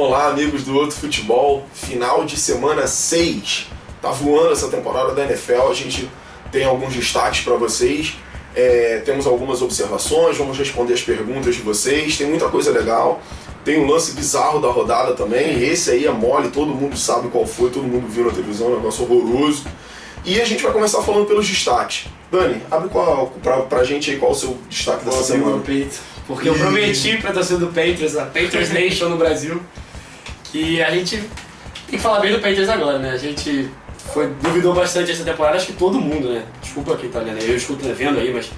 Olá, amigos do Outro Futebol. Final de semana 6. Tá voando essa temporada da NFL. A gente tem alguns destaques para vocês. Temos algumas observações, vamos responder as perguntas de vocês. Tem muita coisa legal. Tem um lance bizarro da rodada também. Esse aí é mole, todo mundo sabe qual foi, todo mundo viu na televisão, um negócio horroroso. E a gente vai começar falando pelos destaques. Dani, abre pra gente aí qual é o seu destaque dessa semana. Do peito, porque eu prometi pra torcida do Patriots, a Patriots Nation no Brasil, que a gente tem que falar bem do Patriots agora, né? A gente duvidou bastante essa temporada, acho que todo mundo, né? Desculpa quem tá olhando aí, eu escuto vendo aí, mas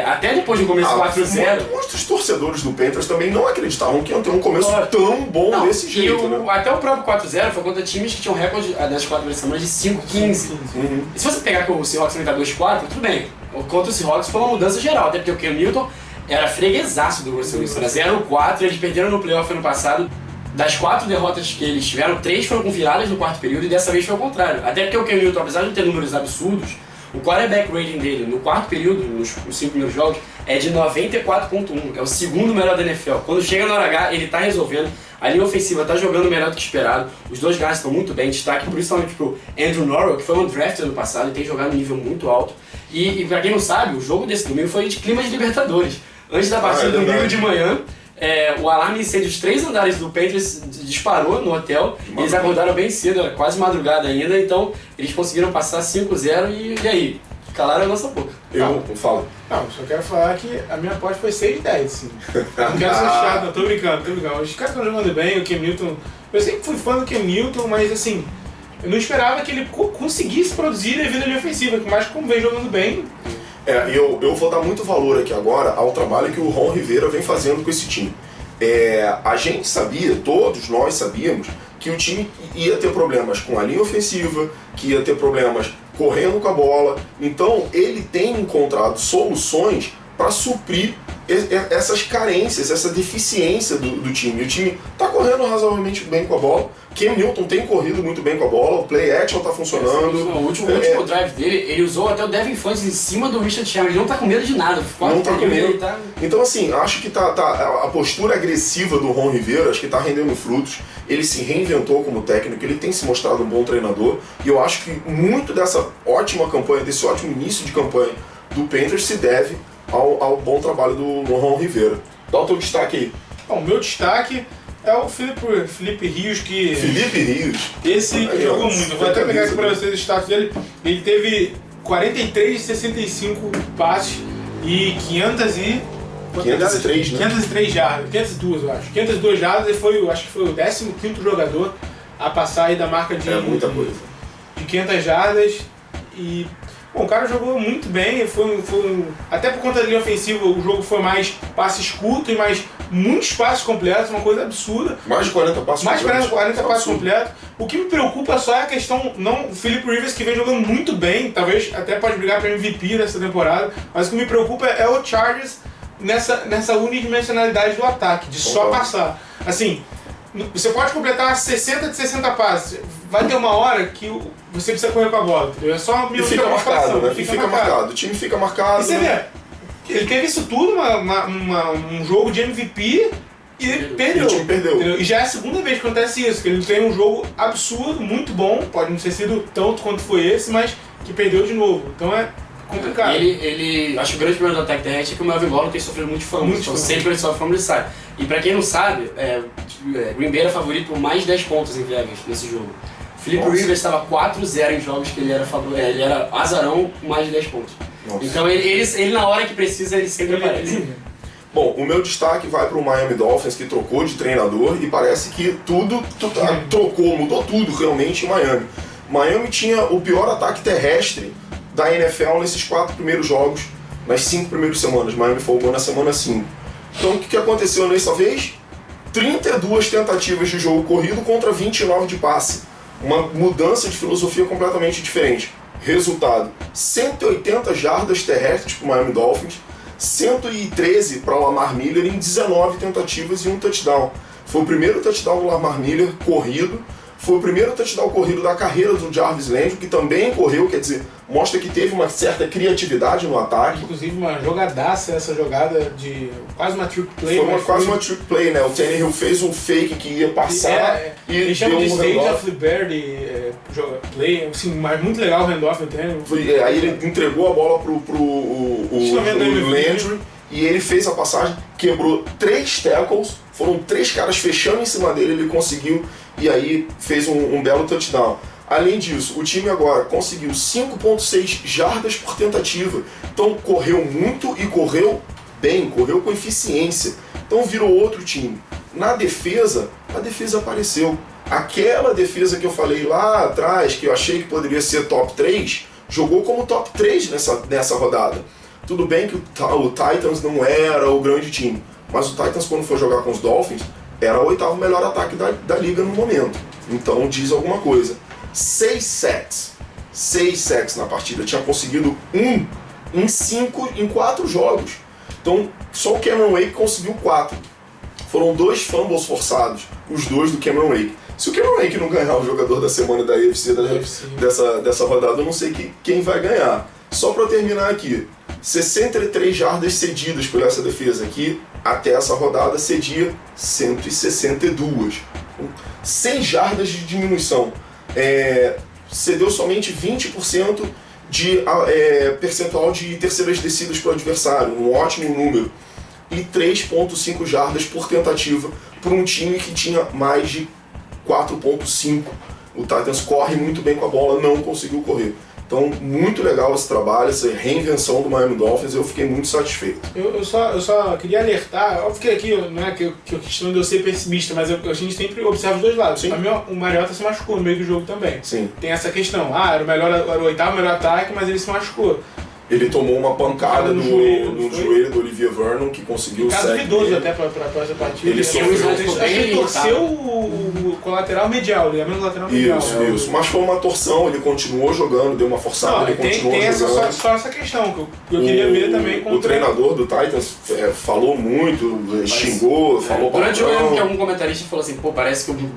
até depois do começo 4-0... Muitos torcedores do Panthers também não acreditavam que iam ter um começo tão bom desse jeito, né? Até o próprio 4-0 foi contra times que tinham recorde das 4 semanas de 5-15. E se você pegar que o Seahawks também tá 2-4, tudo bem. Contra o Seahawks foi uma mudança geral, até porque o Cam Newton era freguesaço do Russell Wilson. Era 0-4, eles perderam no playoff ano passado. Das 4 derrotas que eles tiveram, 3 foram com viradas no quarto período e dessa vez foi o contrário. Até porque o Cam Newton, apesar de ter números absurdos, o quarterback rating dele no quarto período, nos 5 primeiros jogos, é de 94.1. É o segundo melhor da NFL. Quando chega na hora H, ele tá resolvendo. A linha ofensiva tá jogando melhor do que esperado. Os dois guards estão muito bem. Destaque principalmente pro Andrew Norwell, que foi um draft ano passado e tem jogado em nível muito alto. E pra quem não sabe, o jogo desse domingo foi de clima de Libertadores. Antes da partida, domingo de manhã, o alarme de incêndio dos 3 andares do Patriots disparou no hotel. Eles acordaram bem cedo, era quase madrugada ainda, então eles conseguiram passar 5-0 e aí? Calaram a nossa boca. Fala. Não, só quero falar que a minha aposta foi 6-10, sim. Não quero ser chato, não, tô brincando. Os caras estão jogando bem, o Cam Newton... Eu sempre fui fã do Cam Newton, mas assim, eu não esperava que ele conseguisse produzir devido à linha ofensiva, mas como vem jogando bem... Eu vou dar muito valor aqui agora ao trabalho que o Ron Rivera vem fazendo com esse time. A gente sabia, todos nós sabíamos, que o time ia ter problemas com a linha ofensiva, que ia ter problemas correndo com a bola. Então ele tem encontrado soluções para suprir essas carências, essa deficiência do time. O time está correndo razoavelmente bem com a bola. Cam Newton tem corrido muito bem com a bola, o play action está funcionando. O último drive dele, ele usou até o Devin Funches em cima do Richard Sherman. Ele não está com medo de nada. Não tá com medo. Então assim, acho que a postura agressiva do Ron Rivera, acho que está rendendo frutos. Ele se reinventou como técnico, ele tem se mostrado um bom treinador. E eu acho que muito dessa ótima campanha, desse ótimo início de campanha do Panthers se deve ao bom trabalho do Ron Rivera. Dá o teu destaque aí. Bom, o meu destaque é o Felipe Rios, que... Felipe Rios? Esse jogou muito. Eu vou até pegar aqui para vocês o destaque dele. Ele teve 43 de 65 passes e 503, né? 503 jardas. 502, eu acho. 502 jardas, ele foi, acho que foi o 15º jogador a passar aí da marca de... muita coisa. De 500 jardas e... Bom, o cara jogou muito bem, até por conta da linha ofensiva o jogo foi mais passes curtos e mais muitos passes completos, uma coisa absurda. Mais de 40 passes completos. Mais de 40 passes completos. O que me preocupa só é a questão, não, o Philip Rivers que vem jogando muito bem, talvez até pode brigar para MVP nessa temporada, mas o que me preocupa é o Chargers nessa unidimensionalidade do ataque, de só passar. Assim, você pode completar 60 de 60 passes, vai ter uma hora que você precisa correr com a bola, entendeu? É só e fica marcado, né? Fica marcado. O time fica marcado. E você vê, ele teve isso tudo, um jogo de MVP e ele perdeu. E o time perdeu. Entendeu? E já é a segunda vez que acontece isso, que ele tem um jogo absurdo, muito bom, pode não ter sido tanto quanto foi esse, mas que perdeu de novo. Então é complicado. Acho que o grande problema do ataque terrestre é que o Melvin Gordon tem sofrido muito fumbles. Então sempre ele sofre fumble e sai. E pra quem não sabe, Green Bay era favorito por mais de 10 pontos em Vegas nesse jogo. Felipe Rivers estava 4-0 em jogos que ele era azarão com mais de 10 pontos. Nossa. Então ele na hora que precisa, ele sempre aparece. Bom, o meu destaque vai para o Miami Dolphins, que trocou de treinador e parece que mudou tudo realmente em Miami. Miami tinha o pior ataque terrestre da NFL nesses 4 primeiros jogos, nas 5 primeiras semanas. Miami folgou na semana 5. Então o que aconteceu nessa vez? 32 tentativas de jogo corrido contra 29 de passe. Uma mudança de filosofia completamente diferente. Resultado, 180 jardas terrestres para o Miami Dolphins, 113 para o Lamar Miller em 19 tentativas e um touchdown. Foi o primeiro touchdown do Lamar Miller corrido, Foi o primeiro touchdown corrido da carreira do Jarvis Landry, que também correu, quer dizer, mostra que teve uma certa criatividade no ataque. Inclusive uma jogadaça, essa jogada de quase uma trick play. Foi quase uma trick play, né? O Tannehill fez um fake que ia passar e eles chamam de deu um stage handoff. of liberty play, assim, mas muito legal o handoff do Tannehill. Aí ele entregou a bola pro Landry e ele fez a passagem, quebrou 3 tackles, foram 3 caras fechando em cima dele, ele conseguiu e aí fez um belo touchdown. Além disso, o time agora conseguiu 5.6 jardas por tentativa, então correu muito e correu bem, correu com eficiência, então virou outro time. Na defesa, a defesa apareceu. Aquela defesa que eu falei lá atrás, que eu achei que poderia ser top 3, jogou como top 3 nessa rodada. Tudo bem que o Titans não era o grande time, mas o Titans, quando foi jogar com os Dolphins, era o 8º melhor ataque da liga no momento. Então diz alguma coisa. 6 sacks na partida. Tinha conseguido 1 em 4 jogos. Então só o Cameron Wake conseguiu 4. Foram 2 fumbles forçados, os 2 do Cameron Wake. Se o Cameron Wake não ganhar o jogador da semana da AFC dessa rodada, eu não sei quem vai ganhar. Só para terminar aqui, 63 jardas cedidas por essa defesa aqui, até essa rodada cedia 162. 100 jardas de diminuição. Cedeu somente 20% de percentual de terceiras descidas para o adversário, um ótimo número. E 3.5 jardas por tentativa para um time que tinha mais de 4.5. O Titans corre muito bem com a bola, não conseguiu correr. Então, muito legal esse trabalho, essa reinvenção do Miami Dolphins, eu fiquei muito satisfeito. Eu só queria alertar, óbvio que aqui não é que eu questão de eu ser pessimista, mas a gente sempre observa os dois lados. Sim. O Mariota se machucou no meio do jogo também. Sim. Tem essa questão, era o 8º melhor ataque, mas ele se machucou. Ele tomou uma pancada no joelho do Olivier Vernon, que conseguiu o caso sack duvidoso até pra essa partida. Ele torceu o colateral medial, ligamento lateral medial. Isso. Mas foi uma torção, ele continuou jogando, deu uma forçada, ele continuou jogando. Só essa questão que eu queria ver também. O treinador do Titans falou muito, xingou, falou palavrão. Durante o jogo que algum comentarista falou assim, parece que o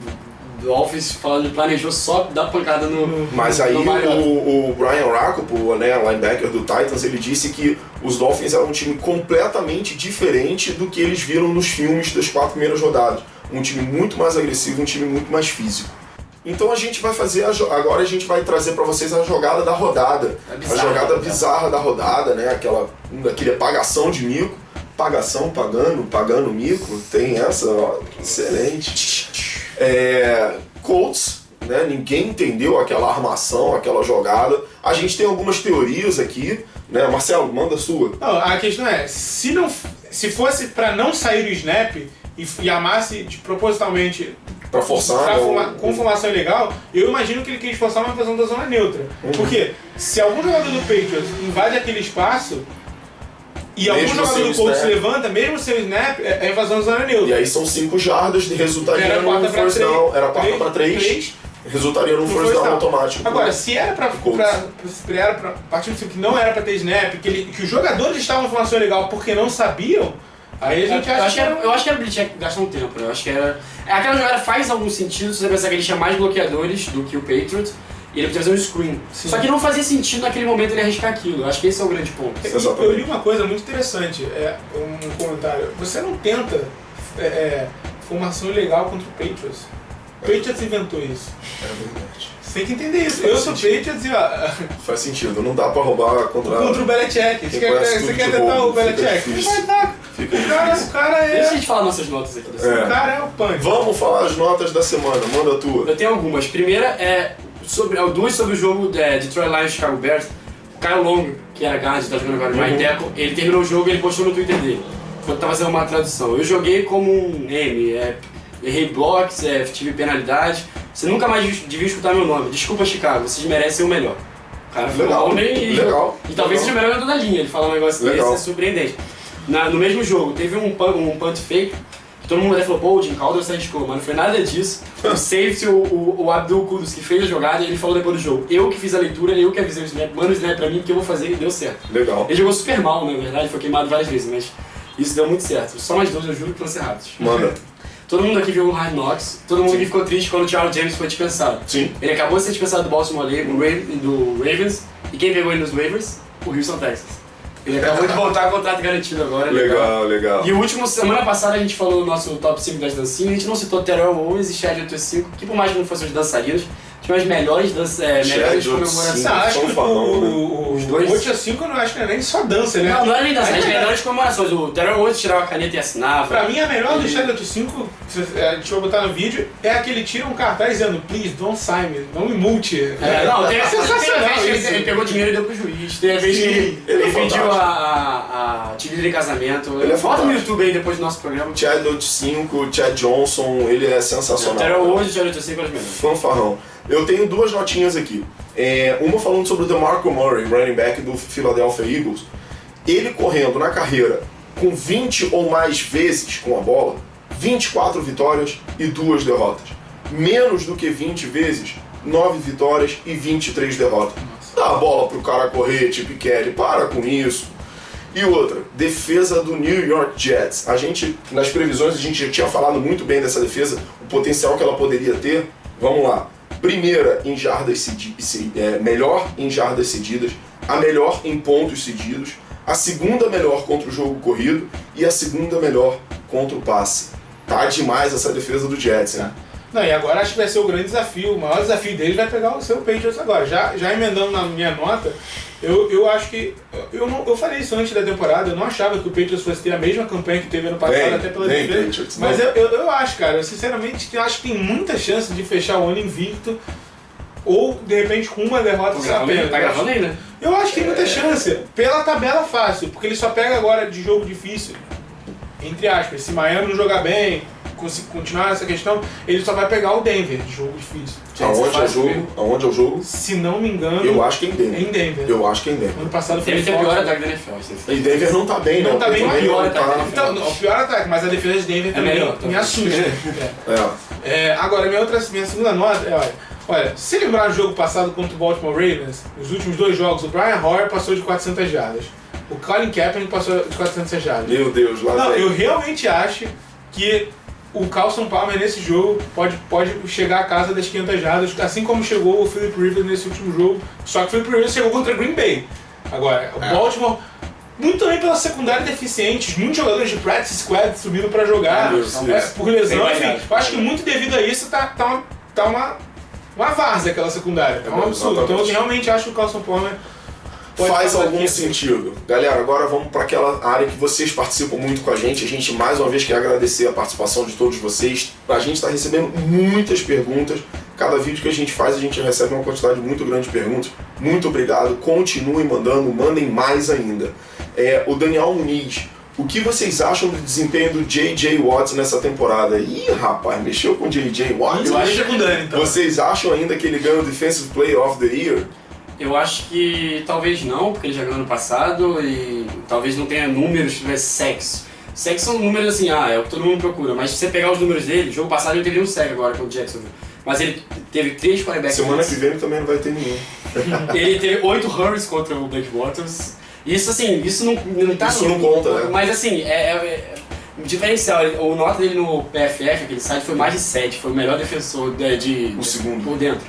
Dolphins planejou só dar pancada no... Mas aí o Brian Rakopo, né, linebacker do Titans, ele disse que os Dolphins eram um time completamente diferente do que eles viram nos filmes das 4 primeiras rodadas. Um time muito mais agressivo, um time muito mais físico. Então a gente vai fazer, agora a gente vai trazer para vocês a jogada da rodada. A jogada bizarra da rodada, né, aquele apagação de mico. Pagando mico, tem essa, ó, excelente. Colts, né? Ninguém entendeu aquela armação, aquela jogada. A gente tem algumas teorias aqui, né? Marcelo, manda a sua. Não, a questão é, se fosse para não sair o snap e amasse propositalmente para forçar com formação ilegal, eu imagino que ele quis forçar uma invasão da zona neutra. Porque se algum jogador do Patriots invade aquele espaço e algum jogador do Colts se levanta, mesmo sem o snap, é invasão da zona neutra. E aí são 5 jardas, resultaria num first down. Era 4 para 3, resultaria num first down automático. Agora, se era pra partir do princípio que não era pra ter snap, que os jogadores estavam em formação ilegal porque não sabiam, aí a gente eu acho que era o Belichick gastar um tempo. Eu acho que era... Aquela jogada faz algum sentido se você pensar que ele tinha mais bloqueadores do que o Patriots. E ele podia fazer um screen. Sim. Só que não fazia sentido naquele momento ele arriscar aquilo. Eu acho que esse é o grande ponto. Eu li uma coisa muito interessante, um comentário. Você não tenta formação ilegal contra o Patriots. O Patriots inventou isso. É verdade. Você tem que entender isso. Eu sou Patriots e... Faz sentido, não dá pra roubar contra o Belichick. Você quer tentar o Belichick? Não vai dar. O cara é... Deixa a gente falar nossas notas aqui. O cara é o punk. Vamos falar as notas da semana, manda a tua. Eu tenho algumas. Primeira duas sobre o jogo de Detroit Lions e Chicago Bears. O Kyle Long, que era guard, tá jogando agora no right tackle, ele terminou o jogo e ele postou no Twitter dele. Tava fazendo uma tradução. Eu joguei como um M, errei blocks, tive penalidade. Você nunca mais devia escutar meu nome. Desculpa, Chicago, vocês merecem o melhor. O cara foi um homem e talvez seja o melhor da linha. Ele fala um negócio desse, é surpreendente. No mesmo jogo, teve um punt fake. Todo mundo até falou, pô, o Jim Caldwell se arriscou, mas não foi nada disso. O safety, o Abdul Kudus, que fez a jogada, ele falou depois do jogo, eu que fiz a leitura, eu que avisei o snap, manda o snap pra mim que eu vou fazer e deu certo. Legal. Ele jogou super mal, na verdade, foi queimado várias vezes, mas isso deu muito certo. Só mais 2, eu juro que vão ser rápidos. Manda. Todo mundo aqui viu o Hard Knocks, todo mundo aqui ficou triste quando o Charles James foi dispensado. Sim. Ele acabou de ser dispensado do Baltimore do Ravens, e quem pegou ele nos waivers? O Houston Texans. Ele acabou de voltar a contrato garantido agora. Legal. E o último, semana passada a gente falou no nosso top 5 das dancinhas, a gente não citou Terrell Owens e Chad 85, que por mais que não fossem os dançarinos, tinham as melhores comemorações. Não, acho que os dois. 8 a 5 eu não acho que é nem só dança, né? Não era nem dança, as melhores comemorações. O Terrell Owens tirava a caneta e assinava. Pra mim, a melhor do Chad 85, deixa eu botar no vídeo, é a que ele tira um cartaz dizendo Please don't sign me, não me multe. Teve sensacional vez isso. que ele pegou dinheiro e deu pro juiz. Teve a vez que ele pediu a título de casamento. Ele é Volta no fantástico. YouTube aí depois do nosso programa. Chad 85, Chad Johnson, ele é sensacional. Terrell Owens e Chad 85 eram os melhores. Fanfarrão. Eu tenho duas notinhas aqui. Uma falando sobre o DeMarco Murray, running back do Philadelphia Eagles. Ele correndo na carreira com 20 ou mais vezes com a bola, 24 vitórias e 2 derrotas. Menos do que 20 vezes, 9 vitórias e 23 derrotas. Dá a bola pro cara correr, Chip Kelly, para com isso. E outra, defesa do New York Jets. Nas previsões, a gente já tinha falado muito bem dessa defesa, o potencial que ela poderia ter. Vamos lá. Primeira em jardas melhor em jardas cedidas, a melhor em pontos cedidos, a segunda melhor contra o jogo corrido e a segunda melhor contra o passe. Tá demais essa defesa do Jets, né? Não, e agora acho que vai ser o grande desafio, o maior desafio deles vai pegar o seu Patriots agora. Já emendando na minha nota, eu acho que. Eu falei isso antes da temporada, eu não achava que o Patriots fosse ter a mesma campanha que teve ano passado, até pela defesa. Mas eu acho, cara, eu sinceramente acho que tem muita chance de fechar o ano invicto, ou de repente com uma derrota apenas. Tá gravando ainda? Eu acho que tem muita chance, pela tabela fácil, porque ele só pega agora de jogo difícil, entre aspas, se Miami não jogar bem, continuar essa questão, ele só vai pegar o Denver de jogo difícil. Aonde é o jogo? Se não me engano, Eu acho que é em Denver. é em Denver. Eu acho que é em Denver. Ano passado foi Ele tem o forte. pior ataque da NFL. E Denver não tá bem, Não né? tá bem, Também pior não tá. ataque. Então, o pior ataque, mas a defesa de Denver também melhor, me assusta. Agora, minha segunda nota é, olha, se lembrar do jogo passado contra o Baltimore Ravens, os últimos 2 jogos, o Brian Hoyer passou de 400 jardas. O Colin Kaepernick passou de 400 jardas. Meu Deus, lá Não, vem. eu realmente acho que o Carson Palmer nesse jogo pode chegar à casa das 500 jardas, assim como chegou o Philip Rivers nesse último jogo, só que o Philip Rivers chegou contra Green Bay. Agora, o Baltimore, muito também pela secundária deficiente, muitos jogadores de practice squad subindo pra jogar, por lesão, enfim. Eu acho que muito devido a isso tá uma várzea aquela secundária, é um absurdo. Então eu realmente acho que o Carson Palmer faz algum sentido. Galera, agora vamos para aquela área que vocês participam muito com a gente. A gente mais uma vez quer agradecer a participação de todos vocês. A gente está recebendo muitas perguntas. Cada vídeo que a gente faz, a gente recebe uma quantidade muito grande de perguntas. Muito obrigado. Continuem mandando, mandem mais ainda. O Daniel Muniz. O que vocês acham do desempenho do J.J. Watt nessa temporada? Ih, rapaz, mexeu com o J.J. Watt? Eu acho que é com o Dani, então. Vocês acham ainda que ele ganha o Defensive Player of the Year? Eu acho que talvez não, porque ele já ganhou ano passado e talvez não tenha números, tivesse sacks. Sacks são números assim, é o que todo mundo procura, mas se você pegar os números dele, jogo passado ele teve um sack agora com o Jacksonville, mas ele teve 3 quarterbacks. Semana que vem ele também não vai ter nenhum. Ele teve 8 hurries contra o Blake Bortles. Isso assim, isso não tá Isso não conta, né? Mas assim, o diferencial, o nota dele no PFF, aquele site, foi mais de 7, foi o melhor defensor O segundo. por dentro.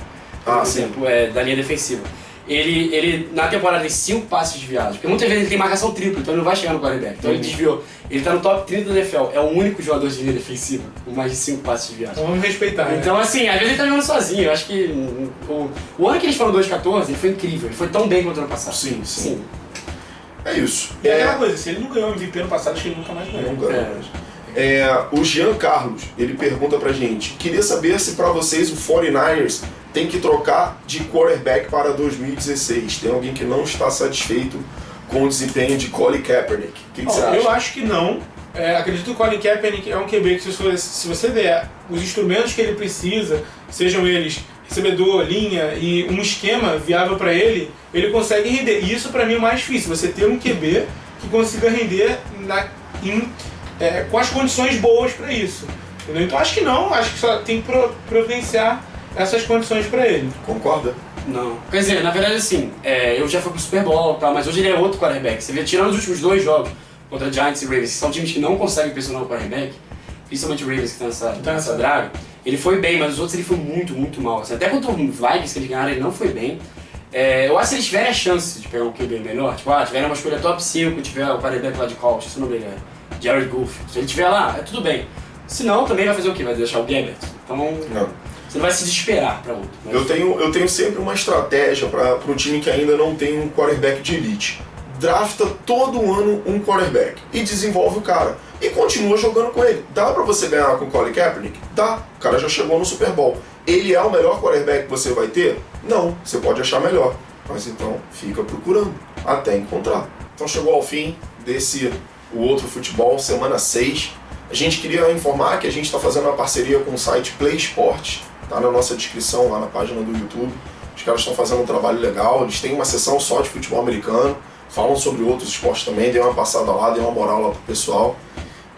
Sim. Da linha defensiva. Ele na temporada tem 5 passes desviados, porque muitas vezes ele tem marcação tripla, então ele não vai chegar no quarterback. Então ele desviou. Ele tá no top 30 da NFL, é o único jogador de linha defensiva com mais de 5 passes desviados. Então vamos respeitar, né? Então assim, às vezes ele tá jogando sozinho. Eu acho que o ano que eles foram 2-14, ele foi incrível, ele foi tão bem quanto o ano passado. Sim. É isso. E aquela coisa, se ele não ganhou MVP ano passado, acho que ele nunca mais ganhou. O Jean Carlos, ele pergunta pra gente: queria saber se pra vocês o 49ers tem que trocar de quarterback para 2016. Tem alguém que não está satisfeito com o desempenho de Colin Kaepernick. O que você acha? Eu acho que não. Acredito que o Colin Kaepernick é um QB que se você der os instrumentos que ele precisa, sejam eles recebedor, linha e um esquema viável para ele, ele consegue render. E isso para mim é o mais difícil, você ter um QB que consiga render com as condições boas para isso. Entendeu? Então acho que não, acho que só tem que providenciar essas condições para ele. Concorda? Não. Quer dizer, na verdade assim, eu já fui pro Super Bowl, tá, mas hoje ele é outro quarterback. Você vê, tirando os últimos 2 jogos contra Giants e Ravens, que são times que não conseguem pressionar o quarterback, principalmente o Ravens que tá nessa draga, ele foi bem, mas os outros ele foi muito, muito mal. Assim, até contra o Vikings que eles ganharam, ele não foi bem. Eu acho que se eles tiverem a chance de pegar um QB melhor, tipo, tiverem uma escolha top 5, tiver o quarterback lá de college, se eu não me engano, Jared Goff, se ele tiver lá, tudo bem. Se não, também vai fazer o quê? Vai deixar o Gabbert. Então, você não vai se desesperar pra outro. Mas... Eu tenho sempre uma estratégia para um time que ainda não tem um quarterback de elite. Drafta todo ano um quarterback e desenvolve o cara. E continua jogando com ele. Dá pra você ganhar com o Colin Kaepernick? Dá. O cara já chegou no Super Bowl. Ele é o melhor quarterback que você vai ter? Não. Você pode achar melhor. Mas então, fica procurando até encontrar. Então chegou ao fim desse O Outro Futebol, semana 6. A gente queria informar que a gente está fazendo uma parceria com o site Play Sport. Tá na nossa descrição lá na página do YouTube. Os caras estão fazendo um trabalho legal. Eles têm uma seção só de futebol americano. Falam sobre outros esportes também. Dê uma passada lá, dê uma moral lá pro pessoal.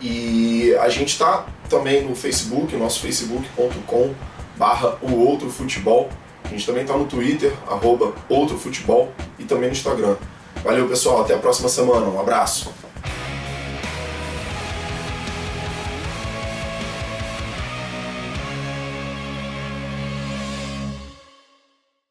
E a gente está também no Facebook, nosso facebook.com/ootrofutebol. A gente também está no Twitter, @outrofutebol, e também no Instagram. Valeu, pessoal, até a próxima semana. Um abraço.